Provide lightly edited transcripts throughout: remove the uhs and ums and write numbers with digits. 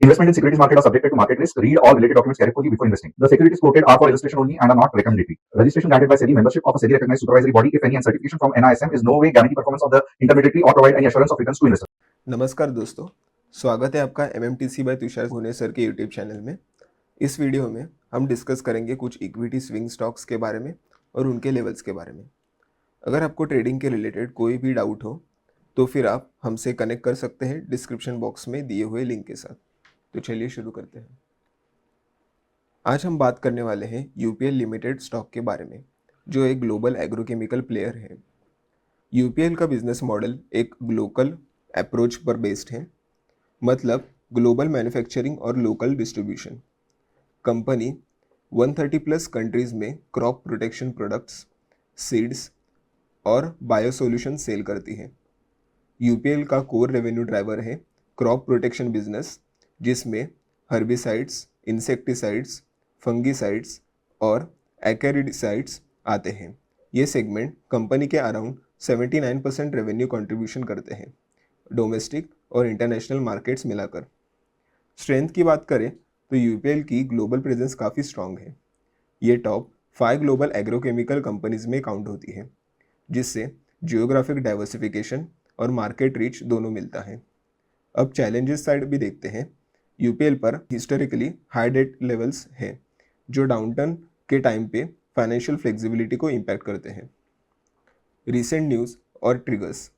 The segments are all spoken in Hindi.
Investment in securities market are subjected to market risk. Read all related documents carefully before investing. The securities quoted are for illustration only and are not recommendatory. Registration granted by SEBI, membership of a SEBI recognized supervisory body, if any, and certification from NISM is no way guarantee performance of the intermediary or provide any assurance of returns to investors. नमस्कार दोस्तों, स्वागत है आपका MMTC बाय तुषार घोने सर के यूट्यूब चैनल में। इस वीडियो में हम डिस्कस करेंगे कुछ इक्विटी स्विंग स्टॉक्स के बारे में और उनके लेवल्स के बारे में। अगर आपको ट्रेडिंग के रिलेटेड कोई भी डाउट हो तो फिर आप हमसे कनेक्ट कर सकते हैं डिस्क्रिप्शन बॉक्स में दिए हुए लिंक के साथ। तो चलिए शुरू करते हैं। आज हम बात करने वाले हैं UPL लिमिटेड स्टॉक के बारे में, जो एक ग्लोबल एग्रोकेमिकल प्लेयर है। UPL का बिजनेस मॉडल एक ग्लोबल अप्रोच पर बेस्ड है, मतलब ग्लोबल मैन्युफैक्चरिंग और local distribution. Company 130 plus countries में क्रॉप प्रोटेक्शन प्रोडक्ट्स, सीड्स और बायो सॉल्यूशन सेल करती है। UPL का कोर रेवेन्यू ड्राइवर है क्रॉप प्रोटेक्शन बिजनेस, जिसमें हर्बिसाइड्स, इंसेक्टिसाइड्स, फंगिसाइड्स और एक्रिडिसाइड्स आते हैं। ये सेगमेंट कंपनी के अराउंड 79% रेवेन्यू कंट्रीब्यूशन करते हैं, डोमेस्टिक और इंटरनेशनल मार्केट्स मिलाकर। स्ट्रेंथ की बात करें तो UPL की ग्लोबल प्रेजेंस काफ़ी स्ट्रांग है। ये टॉप 5 ग्लोबल एग्रोकेमिकल कंपनीज में काउंट होती है, जिससे जियोग्राफिक डाइवर्सिफिकेशन और मार्केट रीच दोनों मिलता है। अब चैलेंजेस साइड भी देखते हैं। UPL पर हिस्टोरिकली हाई डेट लेवल्स हैं, जो डाउनटर्न के टाइम पे फाइनेंशियल फ्लेक्सिबिलिटी को इम्पैक्ट करते हैं। रिसेंट न्यूज़ और ट्रिगर्स।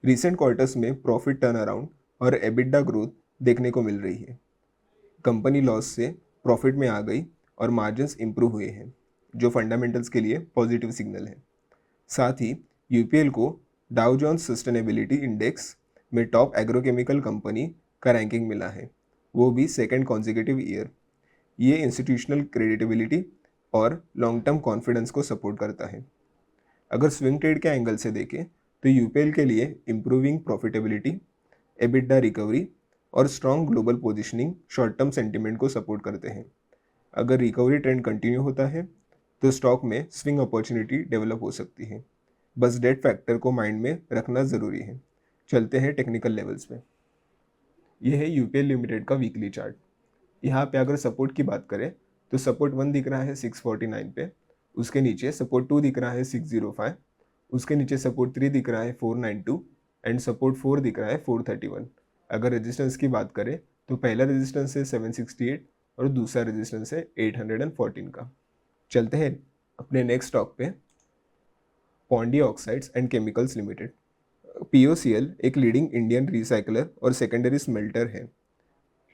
रिसेंट क्वार्टर्स में प्रॉफिट टर्न अराउंड और एबिडा ग्रोथ देखने को मिल रही है। कंपनी लॉस से प्रॉफिट में आ गई और मार्जिन्स इंप्रूव हुए हैं, जो फंडामेंटल्स के लिए पॉजिटिव सिग्नल है। साथ ही UPL को डाउ जोन्स सस्टेनेबिलिटी इंडेक्स में टॉप एग्रोकेमिकल कंपनी का रैंकिंग मिला है, वो भी सेकेंड कॉन्जिक्यूटिव ईयर। ये इंस्टीट्यूशनल क्रेडिटेबिलिटी और लॉन्ग टर्म कॉन्फिडेंस को सपोर्ट करता है। अगर स्विंग ट्रेड के एंगल से देखें तो UPL के लिए इम्प्रूविंग प्रॉफिटेबिलिटी, एबिडा रिकवरी और strong global positioning short term sentiment को सपोर्ट करते हैं। अगर रिकवरी ट्रेंड कंटिन्यू होता है तो स्टॉक में स्विंग अपॉर्चुनिटी डेवलप हो सकती है। बस डेट फैक्टर को माइंड में रखना ज़रूरी है। चलते हैं टेक्निकल लेवल्स पे। यह है UPL लिमिटेड का वीकली चार्ट। यहाँ पे अगर सपोर्ट की बात करें तो सपोर्ट 1 दिख रहा है 649 पे, उसके नीचे सपोर्ट 2 दिख रहा है 605, उसके नीचे सपोर्ट 3 दिख रहा है 492 एंड सपोर्ट 4 दिख रहा है 431। अगर रेजिस्टेंस की बात करें तो पहला रेजिस्टेंस है 768 और दूसरा रेजिस्टेंस है 814 का। चलते हैं अपने नेक्स्ट स्टॉक पे, Pondy oxides and chemicals limited. POCL एक लीडिंग इंडियन रिसाइकलर और सेकेंडरी स्मेल्टर है,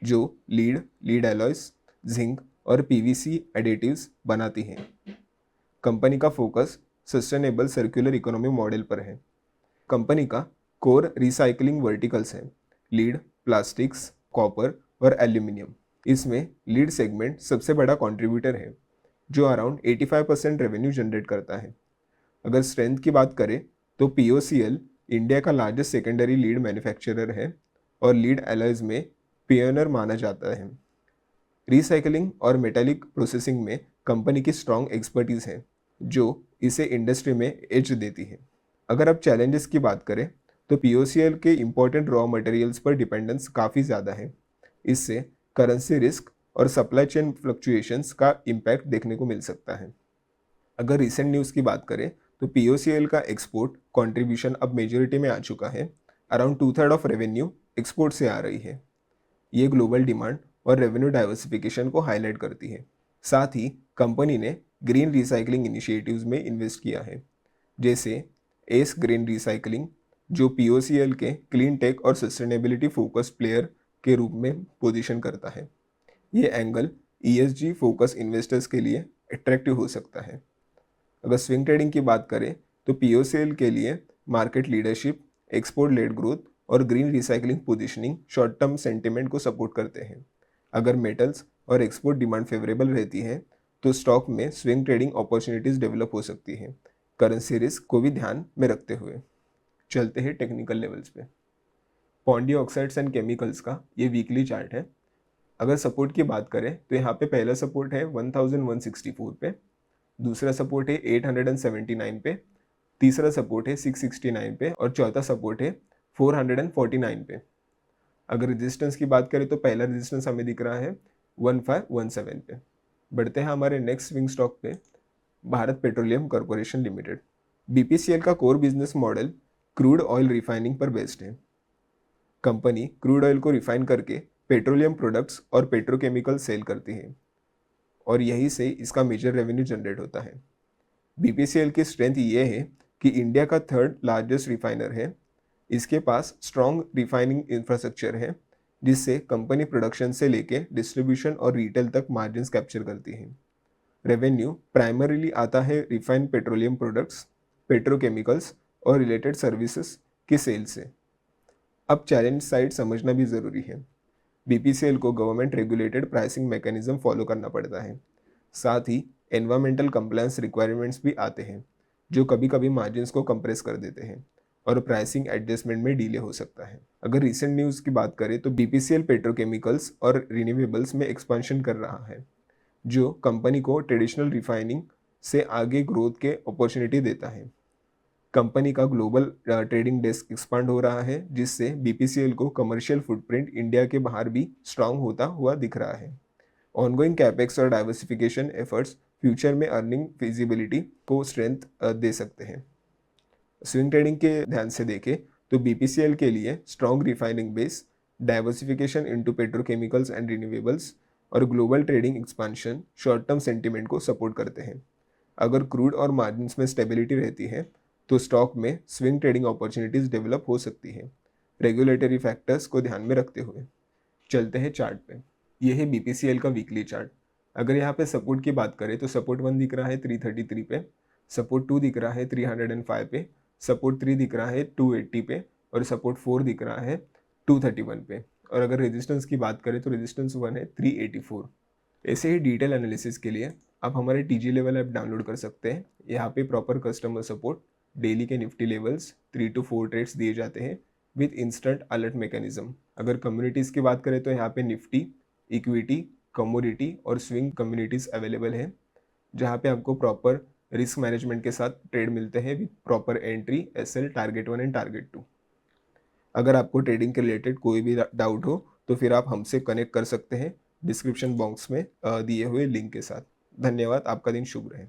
जो लीड एलॉयस, जिंक और PVC एडिटिव्स बनाती हैं। कंपनी का focus sustainable circular economy model पर है। कंपनी का कोर रिसाइकलिंग वर्टिकल्स हैं, लीड, प्लास्टिक्स, कॉपर और एल्यूमिनियम। इसमें लीड सेगमेंट सबसे बड़ा कंट्रीब्यूटर है, जो अराउंड 85% रेवेन्यू जनरेट करता है। अगर स्ट्रेंथ की बात करें तो POCL इंडिया का लार्जेस्ट सेकेंडरी लीड मैन्युफैक्चरर है और लीड एलॉयज में पियोनियर माना जाता है। रिसाइकलिंग और मेटालिक प्रोसेसिंग में कंपनी की स्ट्रॉन्ग एक्सपर्टीज है, जो इसे इंडस्ट्री में एज देती है। अगर आप चैलेंजेस की बात करें तो POCL के इम्पोर्टेंट रॉ मटेरियल्स पर डिपेंडेंस काफ़ी ज़्यादा है। इससे करेंसी रिस्क और सप्लाई चेन फ्लक्चुएशंस का इम्पैक्ट देखने को मिल सकता है। अगर रिसेंट न्यूज़ की बात करें तो POCL का एक्सपोर्ट कंट्रीब्यूशन अब मेजोरिटी में आ चुका है। अराउंड 2/3 ऑफ रेवेन्यू एक्सपोर्ट से आ रही है। ये ग्लोबल डिमांड और रेवेन्यू डाइवर्सिफिकेशन को हाईलाइट करती है। साथ ही कंपनी ने ग्रीन रिसाइकलिंग इनिशिएटिव्स में इन्वेस्ट किया है, जैसे एस ग्रीन रिसाइकलिंग, जो POCL के क्लीन टेक और सस्टेनेबिलिटी फोकस प्लेयर के रूप में पोजीशन करता है। ये एंगल ESG फोकस इन्वेस्टर्स के लिए अट्रैक्टिव हो सकता है। अगर स्विंग ट्रेडिंग की बात करें तो POCL के लिए market leadership, export led growth और green recycling positioning short term sentiment को सपोर्ट करते हैं। अगर मेटल्स और एक्सपोर्ट डिमांड फेवरेबल रहती है तो स्टॉक में स्विंग ट्रेडिंग अपॉर्चुनिटीज़ डेवलप हो सकती है, करेंसी रिस्क को भी ध्यान में रखते हुए। चलते हैं टेक्निकल लेवल्स पे। पॉन्डी ऑक्साइड्स एंड केमिकल्स का ये वीकली चार्ट है। अगर सपोर्ट की बात करें तो यहाँ पे पहला सपोर्ट है 1164 पे, दूसरा सपोर्ट है 879 पे, तीसरा सपोर्ट है 669 पे और चौथा सपोर्ट है 449 पे। अगर रेजिस्टेंस की बात करें तो पहला रेजिस्टेंस हमें दिख रहा है 1517 पे। बढ़ते हैं हमारे नेक्स्ट स्विंग स्टॉक पे, Bharat petroleum corporation limited. BPCL का core business model crude oil refining पर बेस्ड है। कंपनी क्रूड ऑयल को रिफाइन करके पेट्रोलियम प्रोडक्ट्स और पेट्रोकेमिकल सेल करती है और यहीं से इसका मेजर रेवेन्यू जनरेट होता है। बीपीसीएल की स्ट्रेंथ ये है कि इंडिया का थर्ड लार्जेस्ट रिफाइनर है। इसके पास स्ट्रॉन्ग रिफाइनिंग इंफ्रास्ट्रक्चर है जिससे कंपनी प्रोडक्शन से लेके डिस्ट्रीब्यूशन और रिटेल तक मार्जिन्स कैप्चर करती है। रेवेन्यू प्राइमरीली आता है रिफाइंड पेट्रोलियम प्रोडक्ट्स, पेट्रोकेमिकल्स और रिलेटेड सर्विसेज की सेल से। अब चैलेंज साइड समझना भी ज़रूरी है। बीपीसीएल को government regulated pricing mechanism follow करना पड़ता है। साथ ही एनवायरमेंटल कंप्लायंस रिक्वायरमेंट्स भी आते हैं जो कभी कभी मार्जिन्स को कंप्रेस कर देते हैं और प्राइसिंग एडजस्टमेंट में डिले हो सकता है। अगर रिसेंट न्यूज़ की बात करें तो बीपीसीएल पेट्रोकेमिकल्स और रिन्यूएबल्स में एक्सपेंशन कर रहा है जो कंपनी को ट्रेडिशनल रिफाइनिंग से आगे ग्रोथ के अपॉर्चुनिटी देता है। कंपनी का ग्लोबल ट्रेडिंग डेस्क एक्सपांड हो रहा है जिससे बीपीसीएल को कमर्शियल फुटप्रिंट इंडिया के बाहर भी स्ट्रांग होता हुआ दिख रहा है। ऑनगोइंग कैपेक्स और डाइवर्सिफिकेशन एफर्ट्स फ्यूचर में अर्निंग फिजिबिलिटी को स्ट्रेंथ दे सकते हैं। स्विंग ट्रेडिंग के ध्यान से देखें तो बीपीसीएल के लिए strong refining base, diversification into petrochemicals and renewables और global trading expansion short term sentiment को सपोर्ट करते हैं। अगर क्रूड और मार्जिन्स में स्टेबिलिटी रहती है तो स्टॉक में स्विंग ट्रेडिंग अपॉर्चुनिटीज डेवलप हो सकती है, रेगुलेटरी फैक्टर्स को ध्यान में रखते हुए। चलते हैं चार्ट पे। ये है बीपीसीएल का वीकली चार्ट। अगर यहाँ पे सपोर्ट की बात करें तो सपोर्ट 1 दिख रहा है 333 पे, सपोर्ट 2 दिख रहा है 305 पे, सपोर्ट 3 दिख रहा है 280 पे और सपोर्ट 4 दिख रहा है 231 पे। और अगर रेजिस्टेंस की बात करें तो रेजिस्टेंस 1 है 384। ऐसे ही डिटेल एनालिसिस के लिए आप हमारे टीजी लेवल ऐप डाउनलोड कर सकते हैं। यहाँ पे प्रॉपर कस्टमर सपोर्ट, डेली के निफ्टी लेवल्स, 3 to 4 ट्रेड्स दिए जाते हैं विद इंस्टेंट अलर्ट मैकेनिज्म। अगर कम्युनिटीज़ की बात करें तो यहाँ पे निफ्टी, इक्विटी, कमोडिटी और स्विंग कम्युनिटीज़ अवेलेबल है जहाँ पे आपको प्रॉपर रिस्क मैनेजमेंट के साथ ट्रेड मिलते हैं with proper entry, SL, target 1 and target 2। अगर आपको ट्रेडिंग के रिलेटेड कोई भी डाउट हो तो फिर आप हमसे कनेक्ट कर सकते हैं डिस्क्रिप्शन बॉक्स में दिए हुए लिंक के साथ। धन्यवाद, आपका दिन शुभ रहे।